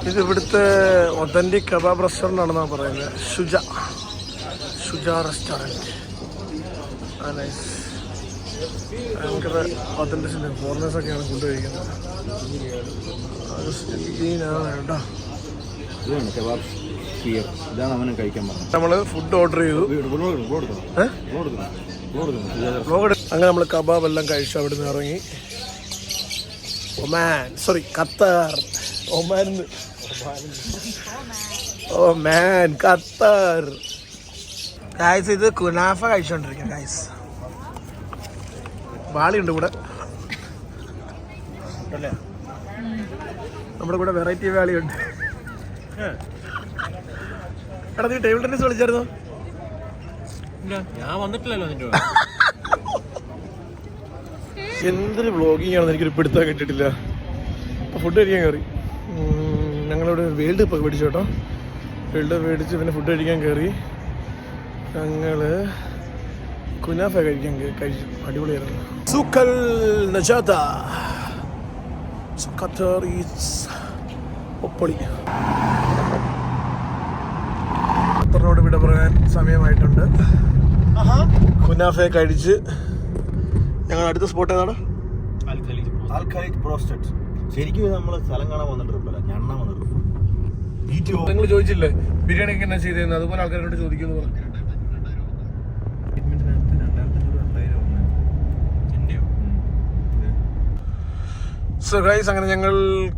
ഇത് ഇവിടുത്തെ ഒതന്റിക് കബാബ് റെസ്റ്റോറൻ്റ് ആണെന്നാണ് പറയുന്നത്. ഷുജ റെസ്റ്റോറൻറ്റ്. നൈസ്. ഭയങ്കര ഒതന്റിസിറ്റി. ഫോറിനേഴ്സൊക്കെയാണ് ഫുഡ് കഴിക്കുന്നത്. കേട്ടോ. ഇതാണ് അവനെ കഴിക്കാൻ പറഞ്ഞത്. നമ്മൾ ഫുഡ് ഓർഡർ ചെയ്തു. അങ്ങനെ നമ്മൾ കബാബ് എല്ലാം കഴിച്ചു അവിടെ നിന്ന് ഇറങ്ങി. Oman, sorry Qatar. Oman Qatar. Guys ഇത് കുനാഫ കഴിച്ചോണ്ടിരിക്കാം. ഗായ്സ് വാളിയുണ്ട് കൂടെ. നമ്മുടെ കൂടെ വെറൈറ്റി വാളിയുണ്ട്. എടാ നീ ടേബിൾ ടെന്നീസ് കളിച്ചായിരുന്നോ? ഞാൻ വന്നിട്ടില്ലല്ലോ നിന്റെ. എന്തൊരു വ്ളോഗിങ് ആണെന്ന് എനിക്കൊരു പിടുത്തം കിട്ടിയിട്ടില്ല. അപ്പോൾ ഫുഡ് കഴിക്കാൻ കയറി. ഞങ്ങളിവിടെ വേൾഡ് കപ്പ് മേടിച്ചു കേട്ടോ. വേൾഡ് കപ്പ് മേടിച്ച് പിന്നെ ഫുഡ് കഴിക്കാൻ കയറി. ഞങ്ങൾ കുനാഫ കഴിച്ചു. അടിപൊളിയായിരുന്നു. സുഖൽ നജാത ഖത്തർ ഈസ് ഒപ്പൊളി. ഖത്തറിനോട് വിട പറയാൻ സമയമായിട്ടുണ്ട്. കുനാഫയെ കഴിച്ച് ഞങ്ങൾ അടുത്ത സ്പോട്ട് ഏതാണ്? ശരിക്കും നമ്മൾ സ്ഥലം കാണാൻ വന്നിട്ടില്ല, ഞണ്ണ വന്നിട്ടുണ്ട്. നിങ്ങൾ ചോദിച്ചില്ലേ ബിരിയാണി ഒക്കെ എന്നാ ചെയ്തതെന്ന്? അതുപോലെ ആൾക്കാരോട് ചോദിക്കുന്നു പറഞ്ഞു. സോ ഗൈസ്, അങ്ങനെ ഞങ്ങൾ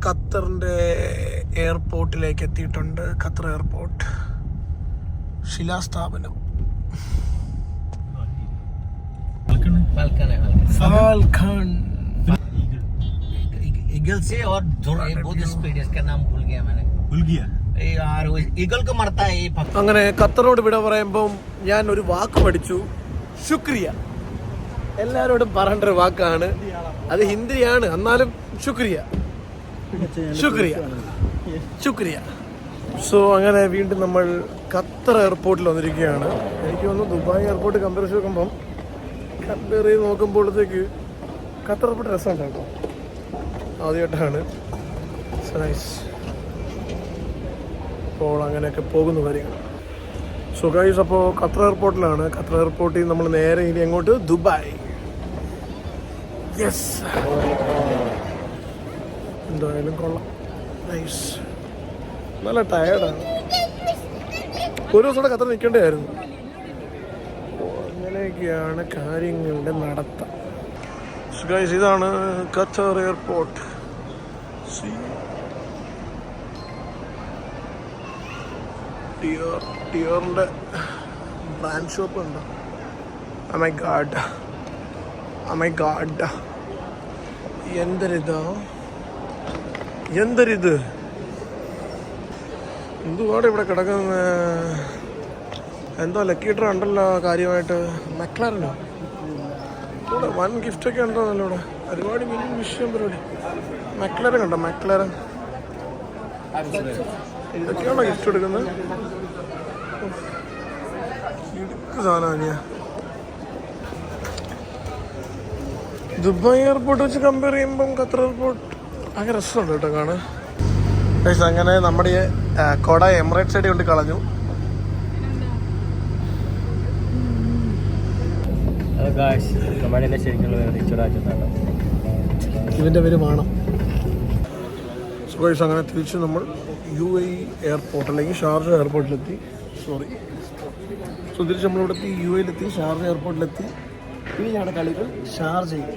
ഖത്തറിന്റെ എയർപോർട്ടിലേക്ക് എത്തിയിട്ടുണ്ട്. ഖത്തർ എയർപോർട്ട്, ശിലാസ്ഥാപനം. फाल्कन ईगल से और बहुत स्पीड है. इसका नाम भूल गया मैंने. यार वो ईगल को मरता है. അങ്ങനെ ഖത്തറിനോട് വിട പറയുമ്പോൾ ഞാൻ ഒരു വാക്ക് പഠിച്ചു, ശുക്രിയ. എല്ലാവരോടും പറയേണ്ട ഒരു വാക്കാണ് അത്. ഹിന്ദിയാണ്, എന്നാലും ശുക്രിയ. സോ അങ്ങനെ വീണ്ടും നമ്മൾ ഖത്തർ എയർപോർട്ടിൽ വന്നിരിക്കുകയാണ്. എനിക്ക് തോന്നുന്നു ദുബായ് എയർപോർട്ട് കമ്പയർ ചെയ്ത് നോക്കുമ്പോഴത്തേക്ക് ഖത്തർ എയർപോർട്ട് രസമുണ്ടാകും. ആദ്യമായിട്ടാണ്. നൈസ്. അപ്പോൾ അങ്ങനെയൊക്കെ പോകുന്ന കാര്യങ്ങൾ. സോ ഗൈസ്, അപ്പോൾ ഖത്തർ എയർപോർട്ടിലാണ്. ഖത്തർ എയർപോർട്ടിൽ നമ്മൾ നേരെ ഇനി അങ്ങോട്ട് ദുബായ്. യെസ്, എന്തായാലും കൊള്ളാം. നൈസ്. നല്ല ടയേർഡാണ്. ഒരു ദിവസം കൂടെ ഖത്തർ നിൽക്കേണ്ടതായിരുന്നു. അങ്ങനെയൊക്കെയാണ് കാര്യങ്ങളുടെ നടത്തം. ഗൈസ്, ഇതാണ് ഖത്തർ എയർപോർട്ട്. ടിയറിൻ്റെ ബ്രാൻഡ് ഷോപ്പ് ഉണ്ട്. Oh my god. എന്തൊരിത് എന്തുപാട് ഇവിടെ കിടക്കുന്ന. എന്തോ ലക്കീറ്റർ ഉണ്ടല്ലോ കാര്യമായിട്ട്. മെക്ലാരനോ ഇവിടെ വൻ ഗിഫ്റ്റൊക്കെ ഉണ്ടോ നല്ല ഇവിടെ. ഒരുപാട് വലിയ വിഷയം പരിപാടി. മെക്ലാരൻ കണ്ടോ? മെക്ലാരൻ ഇതൊക്കെയാണോ ഗിഫ്റ്റ് എടുക്കുന്നത്? ഇടുക്ക് സാധനമാണ്. ദുബായ് എയർപോർട്ട് വെച്ച് കമ്പയർ ചെയ്യുമ്പം ഖത്തർ എയർപോർട്ട് അങ്ങനെ രസമുണ്ട് കേട്ടോ കാണാൻ. പക്ഷേ അങ്ങനെ നമ്മുടെ കോട എമിറേറ്റ്സ് സൈഡ് കൊണ്ട് കളഞ്ഞു. ഇവൻ്റെ പേര് വേണം. സുഖേഷ്. അങ്ങനെ തിരിച്ച് നമ്മൾ UAE എയർപോർട്ട് അല്ലെങ്കിൽ ഷാർജ എയർപോർട്ടിലെത്തി. തിരിച്ച് നമ്മളിവിടെ UAE-ലെത്തി, ഷാർജ എയർപോർട്ടിലെത്തി. ഇനി ഞങ്ങളുടെ കളികൾ ഷാർജയിൽ.